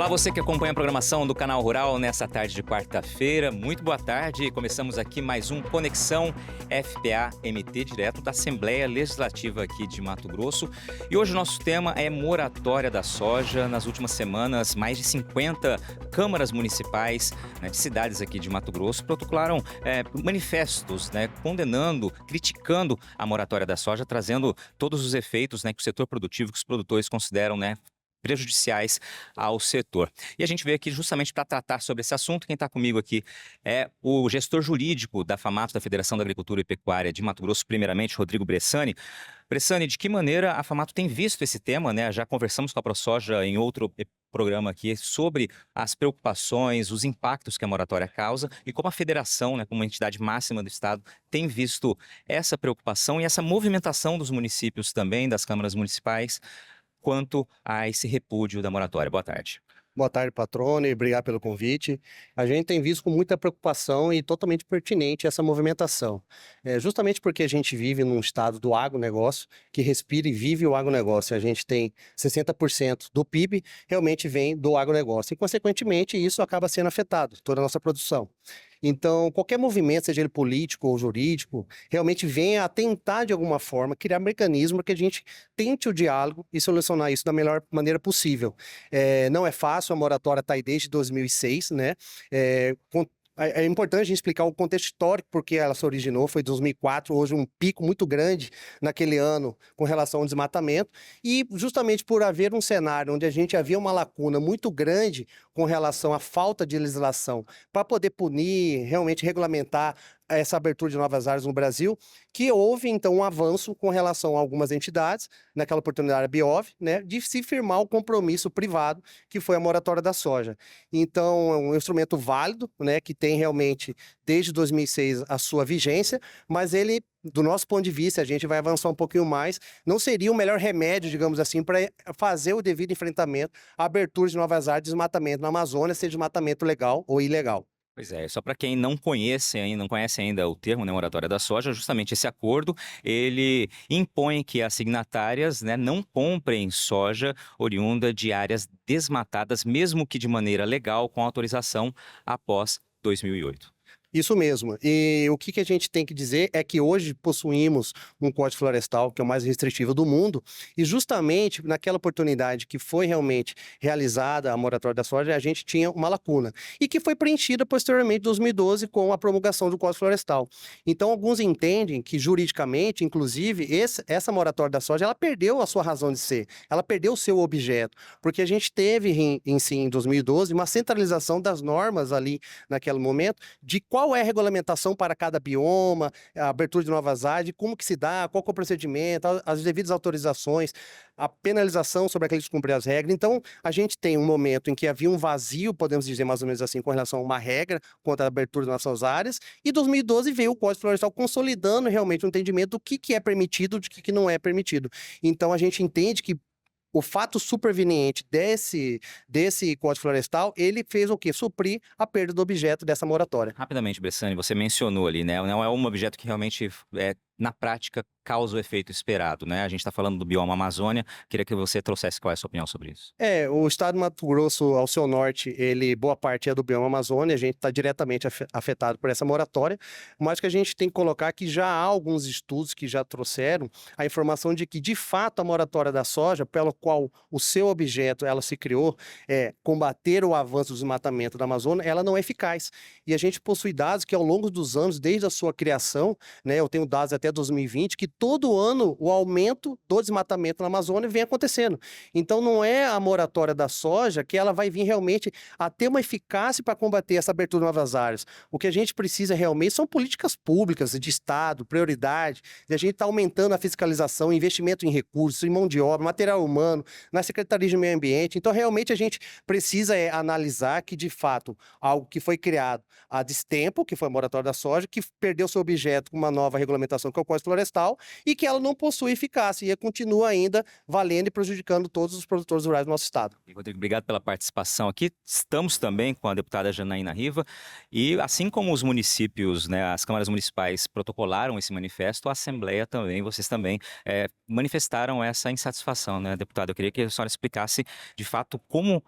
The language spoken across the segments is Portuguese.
Olá, você que acompanha a programação do Canal Rural nessa tarde de quarta-feira. Muito boa tarde. Começamos aqui mais um Conexão FPA-MT, direto da Assembleia Legislativa aqui de Mato Grosso. E hoje o nosso tema é moratória da soja. Nas últimas semanas, mais de 50 câmaras municipais, de cidades aqui de Mato Grosso protocolaram manifestos, condenando, criticando a moratória da soja, trazendo todos os efeitos que o setor produtivo, que os produtores consideram prejudiciais ao setor. E a gente veio aqui justamente para tratar sobre esse assunto. Quem está comigo aqui é o gestor jurídico da FAMATO, da Federação da Agricultura e Pecuária de Mato Grosso, primeiramente, Rodrigo Bressani. Bressani, de que maneira a FAMATO tem visto esse tema, Já conversamos com a ProSoja em outro programa aqui sobre as preocupações, os impactos que a moratória causa e como a federação, como entidade máxima do estado, tem visto essa preocupação e essa movimentação dos municípios também, das câmaras municipais, quanto a esse repúdio da moratória. Boa tarde. Boa tarde, patrone, obrigado pelo convite. A gente tem visto com muita preocupação e totalmente pertinente essa movimentação. Justamente porque a gente vive num estado do agronegócio, que respira e vive o agronegócio. A gente tem 60% do PIB realmente vem do agronegócio e, consequentemente, isso acaba sendo afetado, toda a nossa produção. Então, qualquer movimento, seja ele político ou jurídico, realmente venha a tentar, de alguma forma, criar mecanismo para que a gente tente o diálogo e solucionar isso da melhor maneira possível. Não é fácil, a moratória está aí desde 2006, É importante a gente explicar o contexto histórico porque ela se originou, foi em 2004, hoje um pico muito grande naquele ano com relação ao desmatamento, e justamente por haver um cenário onde a gente havia uma lacuna muito grande com relação à falta de legislação para poder punir, realmente regulamentar essa abertura de novas áreas no Brasil, que houve então um avanço com relação a algumas entidades, naquela oportunidade a Biov, de se firmar o compromisso privado, que foi a moratória da soja. Então é um instrumento válido, que tem realmente desde 2006 a sua vigência, mas ele, do nosso ponto de vista, a gente vai avançar um pouquinho mais, não seria o melhor remédio, digamos assim, para fazer o devido enfrentamento à abertura de novas áreas de desmatamento na Amazônia, seja desmatamento legal ou ilegal. Pois é, só para quem não conhece ainda o termo, moratória da soja, justamente esse acordo, ele impõe que as signatárias, não comprem soja oriunda de áreas desmatadas, mesmo que de maneira legal, com autorização após 2008. Isso mesmo. E o que a gente tem que dizer é que hoje possuímos um Código Florestal que é o mais restritivo do mundo, e justamente naquela oportunidade que foi realmente realizada a moratória da soja, a gente tinha uma lacuna, e que foi preenchida posteriormente em 2012 com a promulgação do Código Florestal. Então, alguns entendem que juridicamente, inclusive, essa moratória da soja, ela perdeu a sua razão de ser, ela perdeu o seu objeto, porque a gente teve em 2012 uma centralização das normas ali naquele momento, de qual é a regulamentação para cada bioma, a abertura de novas áreas, como que se dá, qual que é o procedimento, as devidas autorizações, a penalização sobre aqueles que cumprem as regras. Então, a gente tem um momento em que havia um vazio, podemos dizer mais ou menos assim, com relação a uma regra contra a abertura das nossas áreas, e em 2012 veio o Código Florestal consolidando realmente o entendimento do que é permitido e do que não é permitido. Então, a gente entende que o fato superveniente desse Código Florestal, ele fez o quê? Suprir a perda do objeto dessa moratória. Rapidamente, Bressani, você mencionou ali, não é um objeto que realmente na prática causa o efeito esperado, A gente está falando do bioma Amazônia, queria que você trouxesse qual é a sua opinião sobre isso. O estado de Mato Grosso, ao seu norte, boa parte é do bioma Amazônia, a gente está diretamente afetado por essa moratória, mas que a gente tem que colocar que já há alguns estudos que já trouxeram a informação de que, de fato, a moratória da soja, pelo qual o seu objeto, ela se criou, combater o avanço do desmatamento da Amazônia, ela não é eficaz. E a gente possui dados que, ao longo dos anos, desde a sua criação, eu tenho dados até 2020, que todo ano o aumento do desmatamento na Amazônia vem acontecendo. Então, não é a moratória da soja que ela vai vir realmente a ter uma eficácia para combater essa abertura de novas áreas. O que a gente precisa realmente são políticas públicas de Estado, prioridade, de a gente estar aumentando a fiscalização, investimento em recursos, em mão de obra, material humano, na Secretaria de Meio Ambiente. Então, realmente, a gente precisa analisar que, de fato, algo que foi criado há destempo, que foi a moratória da soja, que perdeu seu objeto com uma nova regulamentação, que é o Código Florestal, e que ela não possui eficácia e continua ainda valendo e prejudicando todos os produtores rurais do nosso estado. Rodrigo, obrigado pela participação aqui. Estamos também com a deputada Janaína Riva e, assim como os municípios, as câmaras municipais protocolaram esse manifesto, a Assembleia também, vocês também manifestaram essa insatisfação, deputada. Eu queria que a senhora explicasse, de fato, como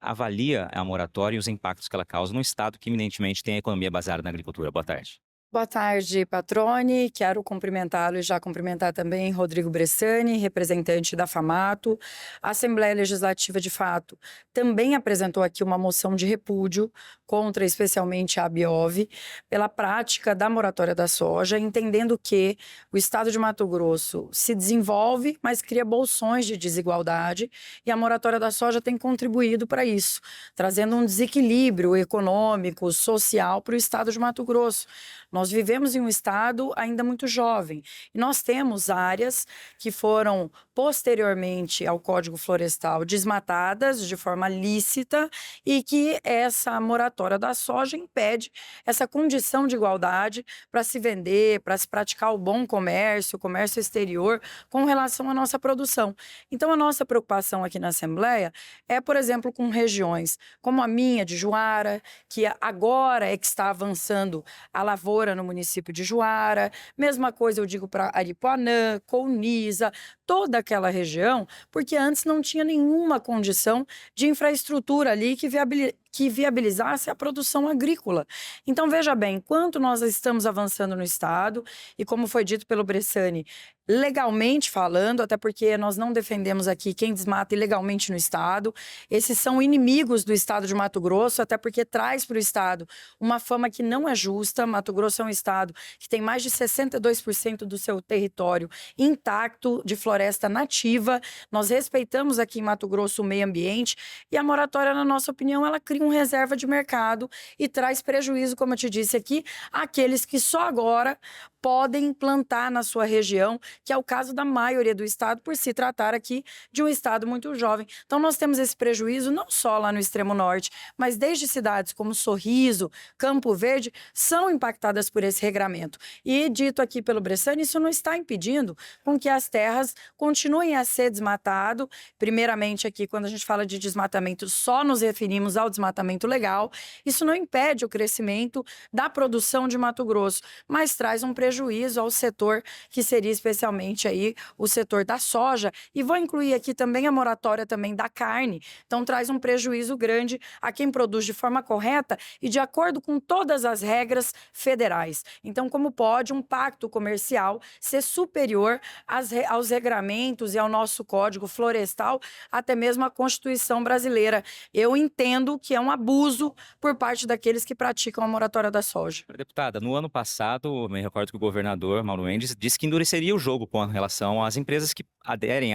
avalia a moratória e os impactos que ela causa no estado que eminentemente tem a economia baseada na agricultura? Boa tarde. Boa tarde, Patrone. Quero cumprimentá-lo e já cumprimentar também Rodrigo Bressani, representante da FAMATO. A Assembleia Legislativa, de fato, também apresentou aqui uma moção de repúdio contra especialmente a Abiov pela prática da moratória da soja, entendendo que o estado de Mato Grosso se desenvolve, mas cria bolsões de desigualdade e a moratória da soja tem contribuído para isso, trazendo um desequilíbrio econômico, social para o estado de Mato Grosso. Nós vivemos em um estado ainda muito jovem e nós temos áreas que foram posteriormente ao Código Florestal desmatadas de forma lícita e que essa moratória da soja impede essa condição de igualdade para se vender, para se praticar o bom comércio, o comércio exterior com relação à nossa produção. Então a nossa preocupação aqui na Assembleia é, por exemplo, com regiões como a minha de Juara, que agora é que está avançando a lavoura no município de Juara, mesma coisa eu digo para Aripuanã, Colniza, toda aquela região, porque antes não tinha nenhuma condição de infraestrutura ali que viabilizasse a produção agrícola. Então, veja bem, enquanto nós estamos avançando no estado, e como foi dito pelo Bressani, legalmente falando, até porque nós não defendemos aqui quem desmata ilegalmente no estado, esses são inimigos do estado de Mato Grosso, até porque traz para o estado uma fama que não é justa. Mato Grosso é um estado que tem mais de 62% do seu território intacto de floresta nativa. Nós respeitamos aqui em Mato Grosso o meio ambiente e a moratória, na nossa opinião, ela cria uma reserva de mercado e traz prejuízo, como eu te disse aqui, àqueles que só agora podem plantar na sua região, que é o caso da maioria do estado, por se tratar aqui de um estado muito jovem. Então, nós temos esse prejuízo não só lá no extremo norte, mas desde cidades como Sorriso, Campo Verde, são impactadas por esse regramento. E, dito aqui pelo Bressani, isso não está impedindo com que as terras continuem a ser desmatado. Primeiramente, aqui, quando a gente fala de desmatamento, só nos referimos ao desmatamento legal. Isso não impede o crescimento da produção de Mato Grosso, mas traz um prejuízo ao setor que seria especialmente aí o setor da soja, e vou incluir aqui também a moratória também da carne. Então traz um prejuízo grande a quem produz de forma correta e de acordo com todas as regras federais. Então, como pode um pacto comercial ser superior aos regramentos e ao nosso Código Florestal, até mesmo à Constituição brasileira? Eu entendo que é um abuso por parte daqueles que praticam a moratória da soja. Deputada, no ano passado, me recordo que o governador Mauro Mendes disse que endureceria o jogo com relação às empresas que aderem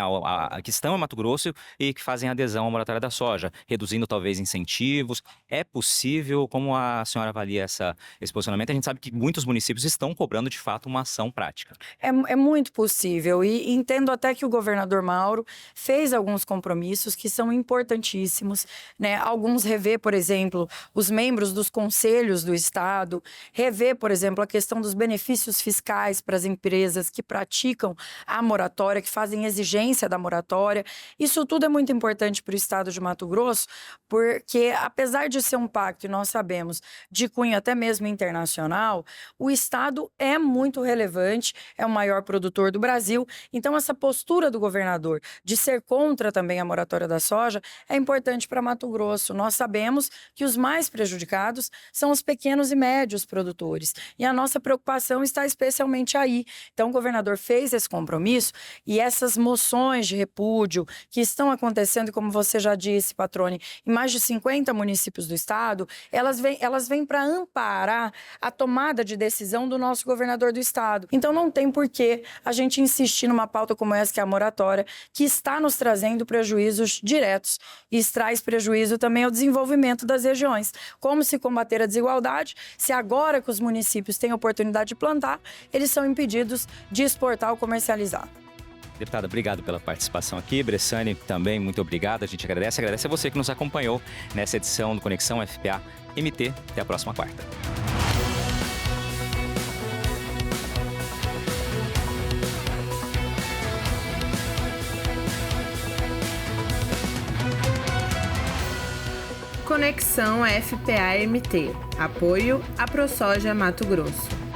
que estão em Mato Grosso e que fazem adesão à moratória da soja, reduzindo talvez incentivos. É possível? Como a senhora avalia esse posicionamento? A gente sabe que muitos municípios estão cobrando de fato uma ação prática. É muito possível e entendo até que o governador Mauro fez alguns compromissos que são importantíssimos, né? Alguns rever, por exemplo, os membros dos conselhos do estado, rever, por exemplo, a questão dos benefícios fiscais para as empresas que praticam a moratória, que fazem exigência da moratória. Isso tudo é muito importante para o estado de Mato Grosso, porque apesar de ser um pacto, e nós sabemos, de cunho até mesmo internacional, o estado é muito relevante, é o maior produtor do Brasil. Então, essa postura do governador de ser contra também a moratória da soja é importante para Mato Grosso. Nós sabemos que os mais prejudicados são os pequenos e médios produtores. E a nossa preocupação está especialmente aí. Então, o governador fez esse compromisso e essas moções de repúdio que estão acontecendo, como você já disse, Patrone, em mais de 50 municípios do estado, elas vêm para amparar a tomada de decisão do nosso governador do estado. Então, não tem por que a gente insistir numa pauta como essa, que é a moratória, que está nos trazendo prejuízos diretos e traz prejuízo também ao desenvolvimento das regiões. Como se combater a desigualdade se agora que os municípios têm a oportunidade de plantar, eles são impedidos de exportar ou comercializar? Deputada, obrigado pela participação aqui. Bressani, também, muito obrigado. A gente agradece a você que nos acompanhou nessa edição do Conexão FPA MT. Até a próxima quarta. Conexão FPA-MT. Apoio à ProSoja Mato Grosso.